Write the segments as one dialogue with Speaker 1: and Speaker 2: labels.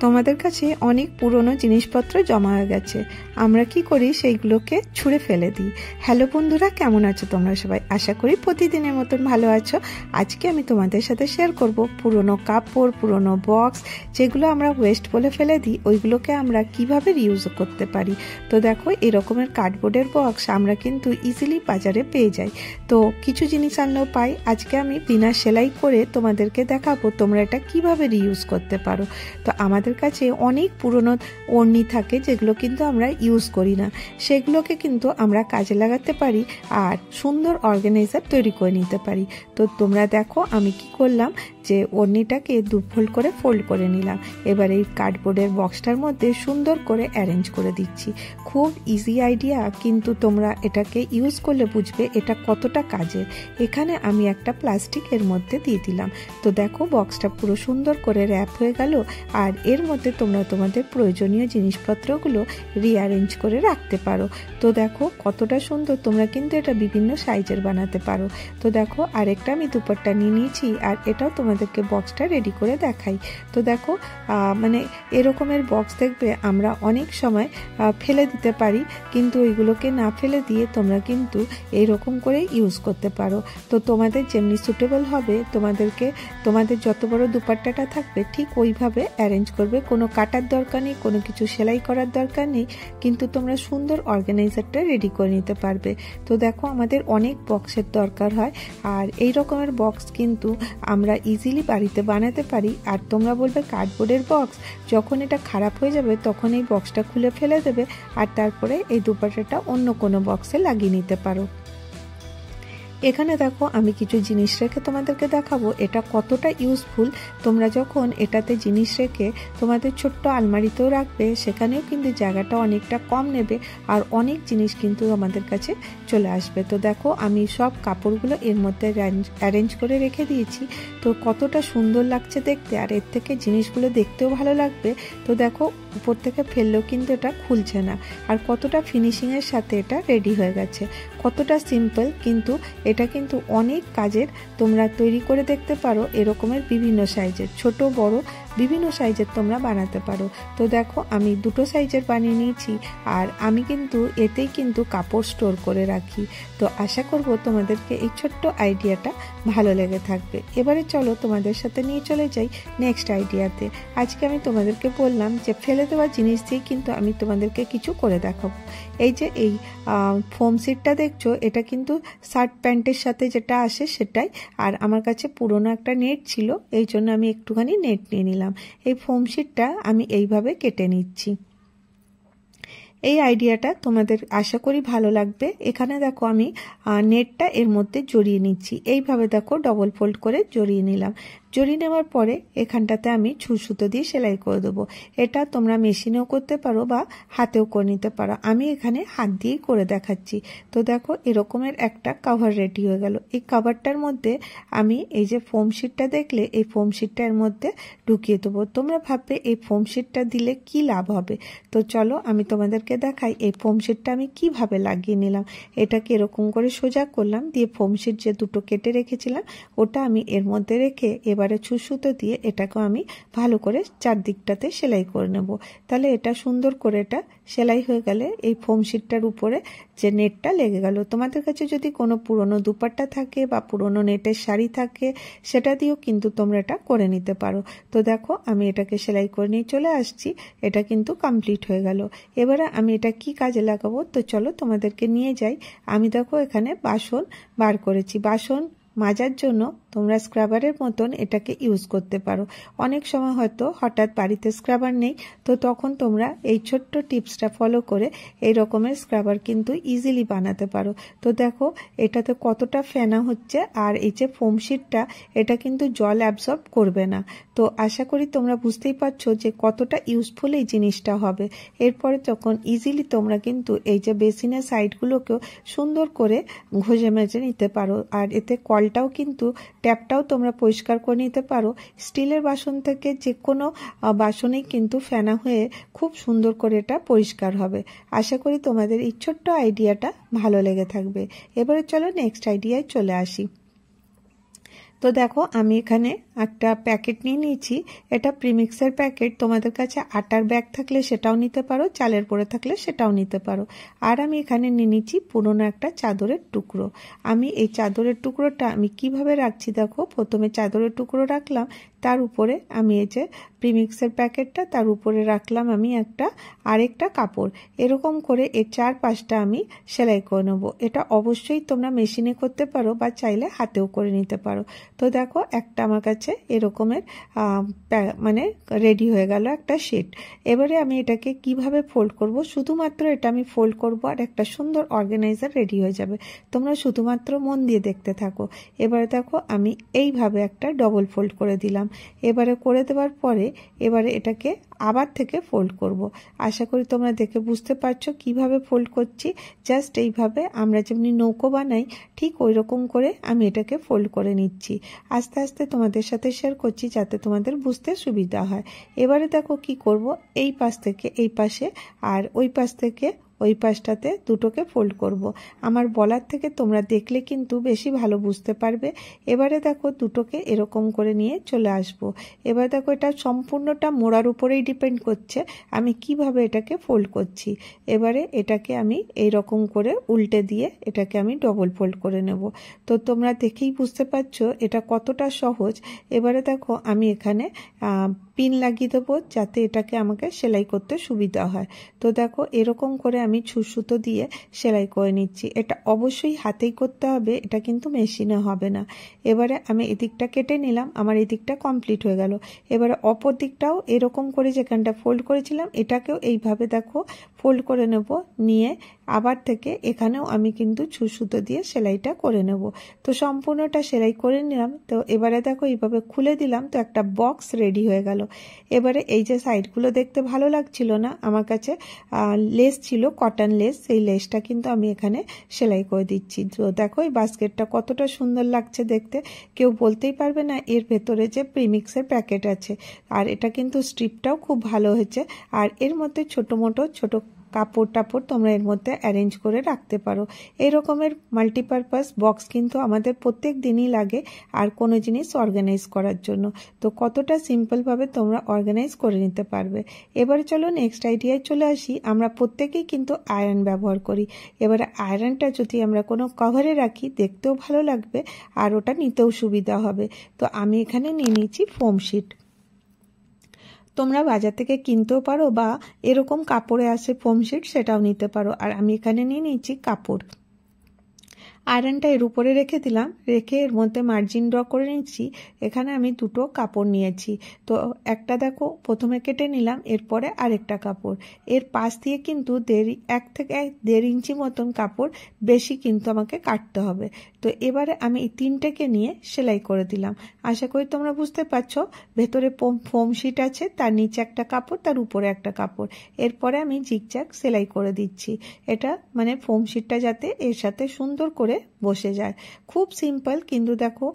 Speaker 1: তোমাদের কাছে অনেক পুরনো জিনিসপত্র জমা হয়ে গেছে, আমরা কি করি সেইগুলোকে ছুঁড়ে ফেলে দিই। হ্যালো বন্ধুরা, কেমন আছো তোমরা সবাই? আশা করি প্রতিদিনের মতন ভালো আছো। আজকে আমি তোমাদের সাথে শেয়ার করব পুরনো কাপড়, পুরনো বক্স যেগুলো আমরা ওয়েস্ট বলে ফেলে দিই, ওইগুলোকে আমরা কিভাবে রিউজ করতে পারি। তো দেখো, এরকমের কার্ডবোর্ডের বক্স আমরা কিন্তু ইজিলি বাজারে পেয়ে যাই। তো কিছু জিনিস আনলেও পাই। আজকে আমি বিনা সেলাই করে তোমাদেরকে দেখাবো তোমরা এটা কিভাবে রিউজ করতে পারো। তো আমাদের কাছে অনেক পুরনো ওড়নি থাকে যেগুলো কিন্তু আমরা ইউজ করি না, সেগুলোকে কিন্তু আমরা কাজে লাগাতে পারি আর সুন্দর অর্গানাইজার তৈরি করে নিতে পারি। তো তোমরা দেখো আমি কি করলাম, যে ওড়নিটাকে ফোল্ড করে নিলাম। এবার এই কার্ডবোর্ডের বক্সটার মধ্যে সুন্দর করে অ্যারেঞ্জ করে দিচ্ছি। খুব ইজি আইডিয়া, কিন্তু তোমরা এটাকে ইউজ করলে বুঝবে এটা কতটা কাজের। এখানে আমি একটা প্লাস্টিকের মধ্যে দিয়ে দিলাম। তো দেখো, বক্সটা পুরো সুন্দর করে র্যাপ হয়ে গেল। আর এর মধ্যে তোমরা তোমাদের প্রয়োজনীয় জিনিসপত্রগুলো রিঅ্যারেঞ্জ করে রাখতে পারো। তো দেখো কতটা সুন্দর, তোমরা কিন্তু এটা বিভিন্ন সাইজের বানাতে পারো। তো দেখো, আরেকটা আমি দুপাট্টা নিয়ে নিয়েছি, আর এটাও তোমাদেরকে বক্সটা রেডি করে দেখাই। তো দেখো, মানে এরকমের বক্স দেখবে আমরা অনেক সময় ফেলে দিতে পারি, কিন্তু ওইগুলোকে না ফেলে দিয়ে তোমরা কিন্তু এইরকম করে ইউজ করতে পারো। তো তোমাদের যেমনি সুটেবল হবে, তোমাদের যত বড় দুপাট্টাটা থাকবে ঠিক ওইভাবে অ্যারেঞ্জ করবে। কোনো কাটার দরকার নেই, কোনো কিছু সেলাই করার দরকার নেই, কিন্তু তোমরা সুন্দর অর্গানাইজারটা রেডি করে নিতে পারবে। তো দেখো, আমাদের অনেক বক্সের দরকার হয়, আর এই রকমের বক্স কিন্তু আমরা ইজিলি বাড়িতে বানাতে পারি। আর তোমরা বলবে কার্ডবোর্ডের বক্স, যখন এটা খারাপ হয়ে যাবে তখন এই বক্সটা খুলে ফেলে দেবে, আর তারপরে এই দুপাট্টাটা অন্য কোনো বক্সে লাগিয়ে নিতে পারো। এখানে দেখো, আমি কিছু জিনিস রেখে তোমাদেরকে দেখাবো এটা কতটা ইউজফুল। তোমরা যখন এটাতে জিনিস রেখে তোমাদের ছোট্ট আলমারিতেও রাখবে, সেখানেও কিন্তু জায়গাটা অনেকটা কম নেবে, আর অনেক জিনিস কিন্তু আমাদের কাছে চলে আসবে। তো দেখো, আমি সব কাপড়গুলো এর মধ্যে অ্যারেঞ্জ করে রেখে দিয়েছি। তো কতটা সুন্দর লাগছে দেখতে, আর এর থেকে জিনিসগুলো দেখতেও ভালো লাগবে। তো দেখো, উপর থেকে ফেললেও কিন্তু এটা খুলছে না, আর কতটা ফিনিশিংয়ের সাথে এটা রেডি হয়ে গেছে। কতটা সিম্পল, কিন্তু এটা কিন্তু অনেক কাজের। তোমরা তৈরি করে দেখতে পারো এরকমের বিভিন্ন সাইজের, ছোট বড় বিভিন্ন সাইজের তোমরা বানাতে পারো। তো দেখো, আমি দুটো সাইজের বানিয়ে নিয়েছি, আর আমি কিন্তু এতেই কিন্তু কাপড় স্টোর করে রাখি। তো আশা করব তোমাদেরকে এই ছোট্ট আইডিয়াটা ভালো লেগে থাকবে। এবারে চলো তোমাদের সাথে নিয়ে চলে যাই নেক্সট আইডিয়াতে। আজকে আমি তোমাদেরকে বললাম যে ফেলে দেওয়া জিনিস দিয়ে কিন্তু আমি তোমাদেরকে কিছু করে দেখাবো। এই যে এই ফোম সিটটা দেখছো, এটা কিন্তু শার্ট প্যান্টের সাথে যেটা আসে সেটাই। আর আমার কাছে পুরনো একটা নেট ছিল, এই জন্য আমি একটুখানি নেট নিয়ে নিলাম। এই ফোম শিটটা আমি এইভাবে কেটে নিচ্ছি। এই আইডিয়াটা তোমাদের আশা করি ভালো লাগবে। এখানে দেখো, আমি নেটটা এর মধ্যে জড়িয়ে নিচ্ছি। এইভাবে দেখো, ডবল ফোল্ড করে জড়িয়ে নিলাম। জড়িয়ে নেওয়ার পরে এখানটাতে আমি সুতো দিয়ে সেলাই করে দেবো। এটা তোমরা মেশিনেও করতে পারো বা হাতেও করে নিতে পারো, আমি এখানে হাত দিয়েই করে দেখাচ্ছি। তো দেখো, এরকমের একটা কভার রেডি হয়ে গেল। এই কভারটার মধ্যে আমি এই যে ফোম শিটটা দেখলে, এই ফোম শিটটার মধ্যে ঢুকিয়ে দেবো। তোমরা ভাববে এই ফোম শিটটা দিলে কি লাভ হবে। তো চলো আমি তোমাদেরকে দেখাই এই ফোম শিটটা আমি কিভাবে লাগিয়ে নিলাম। এটাকে এরকম করে সোজা করলাম, দিয়ে ফোম শিট যে দুটো কেটে রেখেছিলাম ওটা আমি এর মধ্যে রেখে এবারে সুতো দিয়ে এটাকে আমি ভালো করে চারদিকটাতে সেলাই করে নেব। তাহলে এটা সুন্দর করে এটা সেলাই হয়ে গেলে এই ফোম শিটটার উপরে যে নেটটা লেগে গেল। তোমাদের কাছে যদি কোনো পুরনো দুপাট্টা থাকে বা পুরনো নেটের শাড়ি থাকে, সেটা দিয়েও কিন্তু তোমরা এটা করে নিতে পারো। তো দেখো, আমি এটাকে সেলাই করে নিয়ে চলে আসছি। এটা কিন্তু কমপ্লিট হয়ে গেল। এবারে আমি এটা কি কাজে লাগাবো, তো চলো তোমাদেরকে নিয়ে যাই। আমি দেখো এখানে বাসন বার করেছি। বাসন মাজার জন্য তোমরা স্ক্রাবারের মতন এটাকে ইউজ করতে পারো। অনেক সময় হয়তো হঠাৎ বাড়িতে স্ক্রাবার নেই, তো তখন তোমরা এই ছোট্ট টিপসটা ফলো করে এই রকমের স্ক্রাবার কিন্তু ইজিলি বানাতে পারো। তো দেখো, এটাতে কতটা ফেনা হচ্ছে, আর এই যে ফোম শিটটা এটা কিন্তু জল অ্যাবজর্ব করবে না। তো আশা করি তোমরা বুঝতেই পারছো যে কতটা ইউজফুল এই জিনিসটা হবে। এরপরে যখন ইজিলি তোমরা কিন্তু এই যে বেসিনের সাইডগুলোকেও সুন্দর করে ঘষে মেজে নিতে পারো, আর এতে কলটাও কিন্তু ট্যাপটাও তোমরা পরিষ্কার করে নিতে পারো। স্টিলের বাসন থেকে যে কোনো বাসনেই কিন্তু ফেনা হয়ে খুব সুন্দর করে এটা পরিষ্কার হবে। আশা করি তোমাদের এই ছোট্ট আইডিয়াটা ভালো লেগে থাকবে। এবারে চলো নেক্সট আইডিয়ায় চলে আসি। তো দেখো আমি এখানে একটা প্যাকেট নিয়ে নিয়েছি, এটা প্রিমিক্সের প্যাকেট। তোমাদের কাছে আটার ব্যাগ থাকলে সেটাও নিতে পারো, চালের পরে থাকলে সেটাও নিতে পারো। আর আমি এখানে নিয়ে নিচ্ছি পুরনো একটা চাদরের টুকরো। আমি এই চাদরের টুকরোটা আমি কিভাবে রাখছি দেখো, প্রথমে চাদরের টুকরো রাখলাম, তার উপরে আমি এই যে প্রিমিক্সের প্যাকেটটা, তার উপরে রাখলাম আমি আরেকটা কাপড়। এরকম করে এর 4-5টা আমি সেলাই করে নেব। এটা অবশ্যই তোমরা মেশিনে করতে পারো বা চাইলে হাতেও করে নিতে পারো। তো দেখো একটা আমার কাছে এরকমের মানে রেডি হয়ে গেল একটা শেড। এবারে আমি এটাকে কিভাবে ফোল্ড করব, শুধুমাত্র এটা আমি ফোল্ড করব আর একটা সুন্দর অর্গানাইজার রেডি হয়ে যাবে। তোমরা শুধুমাত্র মন দিয়ে দেখতে থাকো। এবারে দেখো আমি এইভাবে একটা ডবল ফোল্ড করে দিলাম। এবারে করে দেওয়ার পরে এবারে এটাকে আবার থেকে ফোল্ড করব। আশা করি তোমরা দেখে বুঝতে পারছো কিভাবে ফোল্ড করছি। জাস্ট এইভাবে আমরা যেমনি নৌকো বানাই ঠিক ওই রকম করে আমি এটাকে ফোল্ড করে নিচ্ছি। আস্তে আস্তে তোমাদের সাথে শেয়ার করছি যাতে তোমাদের বুঝতে সুবিধা হয়। এবারে দেখো কি করব, এই পাশ থেকে এই পাশে আর ওই পাশ থেকে ওই পাশটাতে দুটোকে ফোল্ড করব। আমার বলার থেকে তোমরা দেখলে কিন্তু বেশি ভালো বুঝতে পারবে। এবারে দেখো দুটোকে এরকম করে নিয়ে চলে আসব। এবার দেখো এটা সম্পূর্ণটা মোড়ার উপরেই ডিপেন্ড করছে আমি কিভাবে এটাকে ফোল্ড করছি। এবারে এটাকে আমি এই রকম করে উল্টে দিয়ে এটাকে আমি ডবল ফোল্ড করে নেব। তো তোমরা দেখেই বুঝতে পারছো এটা কতটা সহজ। এবারে দেখো আমি এখানে পিন লাগিয়ে দেবো যাতে এটাকে আমাকে সেলাই করতে সুবিধা হয়। তো দেখো এরকম করে আমি সুতো দিয়ে সেলাই করে নিচ্ছি। এটা অবশ্যই হাতেই করতে হবে, এটা কিন্তু মেশিনে হবে না। এবারে আমি এদিকটা কেটে নিলাম, আমার এদিকটা কমপ্লিট হয়ে গেল। এবারে অপর দিকটাও এরকম করে যেখানটা ফোল্ড করেছিলাম এটাকেও এইভাবে দেখো ফোল্ড করে নেব, নিয়ে আবার থেকে এখানেও আমি কিন্তু সুতো দিয়ে সেলাইটা করে নেব। তো সম্পূর্ণটা সেলাই করে নিলাম। তো এবারে দেখো এইভাবে খুলে দিলাম, তো একটা বক্স রেডি হয়ে গেল। এবারে এই যে সাইডগুলো দেখতে ভালো লাগছিল না, আমার কাছে লেস ছিল, কটন লেস, সেই লেসটা কিন্তু আমি এখানে সেলাই করে দিচ্ছি। তো দেখো এই বাস্কেটটা কতটা সুন্দর লাগছে দেখতে, কেউ বলতেই পারবে না এর ভেতরে যে প্রিমিক্সের প্যাকেট আছে। আর এটা কিন্তু স্ট্রিপটাও খুব ভালো হয়েছে। আর এর মধ্যে ছোট কাপড় টাপড় তোমরা এর মধ্যে অ্যারেঞ্জ করে রাখতে পারো। এই রকমের মাল্টিপারপাস বক্স কিন্তু আমাদের প্রত্যেক দিনই লাগে আর কোনো জিনিস অর্গানাইজ করার জন্য। তো কতটা সিম্পলভাবে তোমরা অর্গানাইজ করে নিতে পারবে। এবারে চলো নেক্সট আইডিয়ায় চলে আসি। আমরা প্রত্যেকেই কিন্তু আয়রন ব্যবহার করি। এবারে আয়রনটা যদি আমরা কোনো কভারে রাখি দেখতেও ভালো লাগবে আর ওটা নিতেও সুবিধা হবে। তো আমি এখানে নিয়ে নিয়েছি ফোম শিট। তোমরা বাজার থেকে কিনতেও পারো বা এরকম কাপড়ে আসে ফোম শিট, সেটাও নিতে পারো। আর আমি এখানে নিয়ে নিচ্ছি কাপড়। আয়রনটা এর উপরে রেখে দিলাম, রেখে এর মধ্যে মার্জিন ড্র করে নিচ্ছি। এখানে আমি দুটো কাপড় নিয়েছি। তো একটা দেখো প্রথমে কেটে নিলাম, এরপরে আরেকটা কাপড়। এর পাশ দিয়ে কিন্তু 1 থেকে 1.5 ইঞ্চি মতন কাপড় বেশি কিন্তু আমাকে কাটতে হবে। তো এবারে আমি এই তিনটেকে নিয়ে সেলাই করে দিলাম। আশা করি তোমরা বুঝতে পারছো। ভেতরে ফোম শিট আছে, তার নিচে একটা কাপড়, তার উপরে একটা কাপড়। এরপরে আমি জিগজ্যাগ সেলাই করে দিচ্ছি। এটা মানে ফোম শিটটা যাতে এর সাথে সুন্দর করে বসে যায়। খুব সিম্পল, কিন্তু দেখো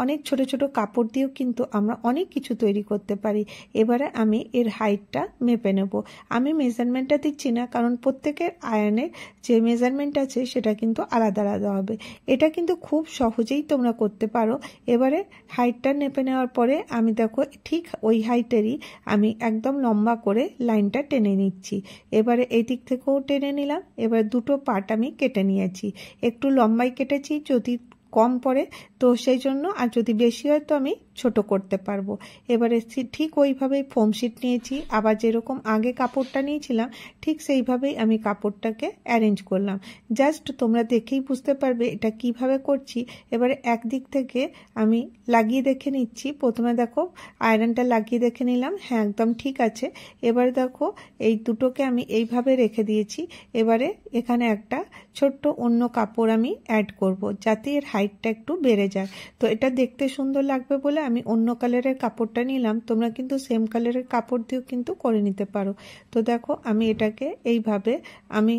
Speaker 1: অনেক ছোট ছোট কাপড় দিয়েও কিন্তু আমরা অনেক কিছু তৈরি করতে পারি। এবারে আমি এর হাইটটা মেপে নেব। আমি মেজারমেন্টটা দিচ্ছি না, কারণ প্রত্যেকের আয়রনের যে মেজারমেন্ট আছে সেটা কিন্তু আলাদা আলাদা হবে। এটা কিন্তু খুব সহজেই তোমরা করতে পারো। এবারে হাইটটা মেপে নেওয়ার পরে আমি দেখো ঠিক ওই হাইটেরই আমি একদম লম্বা করে লাইনটা টেনে নিচ্ছি। এবারে এই দিক থেকেও টেনে নিলাম। এবার দুটো পার্ট আমি কেটে নিয়েছি, একটু লম্বাই কেটেছি, যদি কম পড়ে তো সেই জন্য, আর যদি বেশি হয় তো আমি ছোট করতে পারবো। এবারে ঠিক ওইভাবেই ফোম শিট নিয়েছি, আবার যেরকম আগে কাপড়টা নিয়েছিলাম ঠিক সেইভাবেই আমি কাপড়টাকে অ্যারেঞ্জ করলাম। জাস্ট তোমরা দেখেই বুঝতে পারবে এটা কিভাবে করছি। এবারে একদিক থেকে আমি লাগিয়ে দেখে নিচ্ছি। প্রথমে দেখো আয়রনটা লাগিয়ে দেখে নিলাম, হ্যাঁ একদম ঠিক আছে। এবারে দেখো এই দুটোকে আমি এইভাবে রেখে দিয়েছি। এবারে এখানে একটা ছোট্ট অন্য কাপড় আমি অ্যাড করব যাতে এর হাইটটা একটু বেড়ে যায়। তো এটা দেখতে সুন্দর লাগবে বলে আমি অন্য কালারের কাপড়টা নিলাম। তোমরা কিন্তু সেম কালারের কাপড় দিয়েও কিন্তু করে নিতে পারো। তো দেখো আমি এটাকে এইভাবে আমি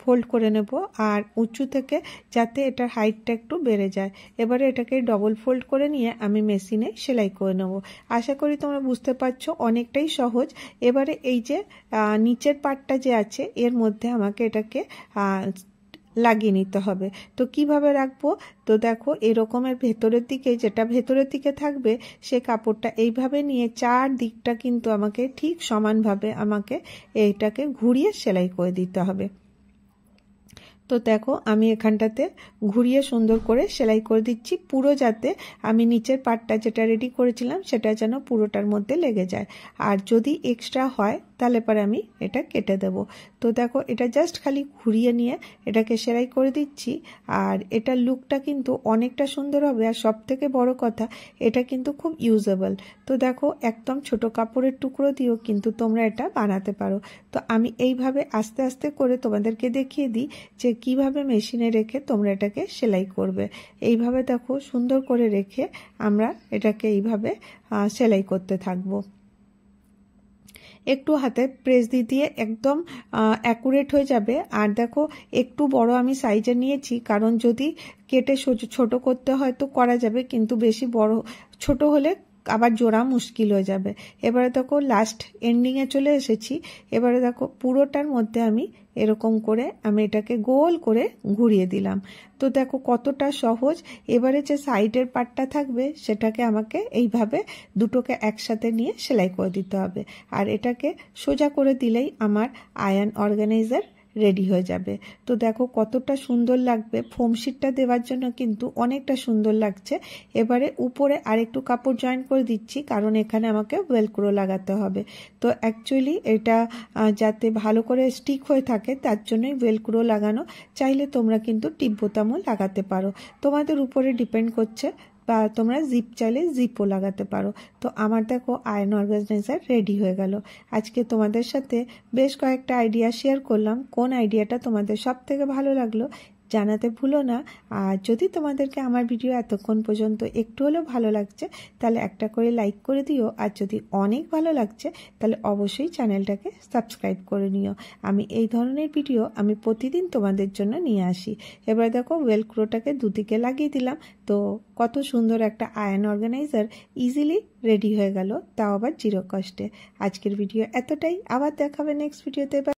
Speaker 1: ফোল্ড করে নেব, আর উঁচু থেকে যাতে এটার হাইটটা একটু বেড়ে যায়। এবারে এটাকে ডবল ফোল্ড করে নিয়ে আমি মেশিনে সেলাই করে নেব। আশা করি তোমরা বুঝতে পারছো, অনেকটাই সহজ। এবারে এই যে নিচের পার্টটা যে আছে এর মধ্যে আমাকে এটাকে লাগিয়ে নিতে হবে। তো কিভাবে রাখবো, তো দেখো এরকমের ভেতরের দিকে, যেটা ভেতরের দিকে থাকবে সে কাপড়টা এইভাবে নিয়ে চারদিকটা কিন্তু আমাকে ঠিক সমানভাবে আমাকে এইটাকে ঘুরিয়ে সেলাই করে দিতে হবে। তো দেখো আমি এখানটাতে ঘুরিয়ে সুন্দর করে সেলাই করে দিচ্ছি, পুরো যাতে আমি নিচের পাটটা যেটা রেডি করেছিলাম সেটা যেন পুরোটার মধ্যে লেগে যায়। আর যদি এক্সট্রা হয় তাহলে পরে আমি এটা কেটে দেব। তো দেখো এটা জাস্ট খালি ঘুরিয়ে নিয়ে এটাকে সেলাই করে দিচ্ছি। আর এটার লুকটা কিন্তু অনেকটা সুন্দর হবে। আর সব থেকে বড় কথা, এটা কিন্তু খুব ইউজেবল। তো দেখো একদম ছোট কাপড়ের টুকরো দিয়েও কিন্তু তোমরা এটা বানাতে পারো। তো আমি এইভাবে আস্তে আস্তে করে তোমাদেরকে দেখিয়ে দিই যে কিভাবে মেশিনে রেখে তোমরা এটাকে সেলাই করবে। এইভাবে দেখো সুন্দর করে রেখে আমরা এটাকে এইভাবে সেলাই করতে থাকবো। একটু হাতে প্রেস দিয়ে দিয়ে একদম অ্যাকুরেট হয়ে যাবে। আর দেখো একটু বড় আমি সাইজে নিয়েছি, কারণ যদি কেটে ছোট করতে হয় তো করা যাবে, কিন্তু বেশি বড় ছোট হলে আবার জোড়া মুশকিল হয়ে যাবে। এবারে দেখো লাস্ট এন্ডিংয়ে চলে এসেছি। এবারে দেখো পুরোটার মধ্যে আমি এরকম করে আমি এটাকে গোল করে ঘুরিয়ে দিলাম। তো দেখো কতটা সহজ। এবারে যে সাইডের পার্টটা থাকবে সেটাকে আমাকে এইভাবে দুটোকে একসাথে নিয়ে সেলাই করে দিতে হবে। আর এটাকে সোজা করে দিলেই আমার আয়রন অর্গানাইজার রেডি হয়ে যাবে। তো দেখো কতটা সুন্দর লাগবে, ফোম শিটটা দেওয়ার জন্য কিন্তু অনেকটা সুন্দর লাগছে। এবারে উপরে আরেকটু কাপড় জয়েন করে দিচ্ছি, কারণ এখানে আমাকে ওয়েলক্রো লাগাতে হবে। তো অ্যাকচুয়ালি এটা যাতে ভালো করে স্টিক হয়ে থাকে তার জন্যই ওয়েলক্রো লাগানো। চাইলে তোমরা কিন্তু টিপ বোতামও লাগাতে পারো, তোমাদের উপরে ডিপেন্ড করছে, বা তোমরা জিপ চাইলে জিপও লাগাতে পারো। তো আমার দেখো আয়রন অর্গানাইজার রেডি হয়ে গেল। আজকে তোমাদের সাথে বেশ কয়েকটা আইডিয়া শেয়ার করলাম। কোন আইডিয়াটা তোমাদের সব থেকে ভালো লাগলো জানাতে ভুলো না। আর যদি তোমাদেরকে আমার ভিডিও এতক্ষণ পর্যন্ত একটু হলেও ভালো লাগছে তাহলে একটা করে লাইক করে দিও। আর যদি অনেক ভালো লাগছে তাহলে অবশ্যই চ্যানেলটাকে সাবস্ক্রাইব করে নিও। আমি এই ধরনের ভিডিও আমি প্রতিদিন তোমাদের জন্য নিয়ে আসি। এবার দেখো ওয়েলক্রোটাকে দুদিকে লাগিয়ে দিলাম। তো কত সুন্দর একটা আয়রন অর্গানাইজার ইজিলি রেডি হয়ে গেল, তাও আবার জিরো কস্টে। আজকের ভিডিও এতটাই, আবার দেখাবে নেক্সট ভিডিওতে।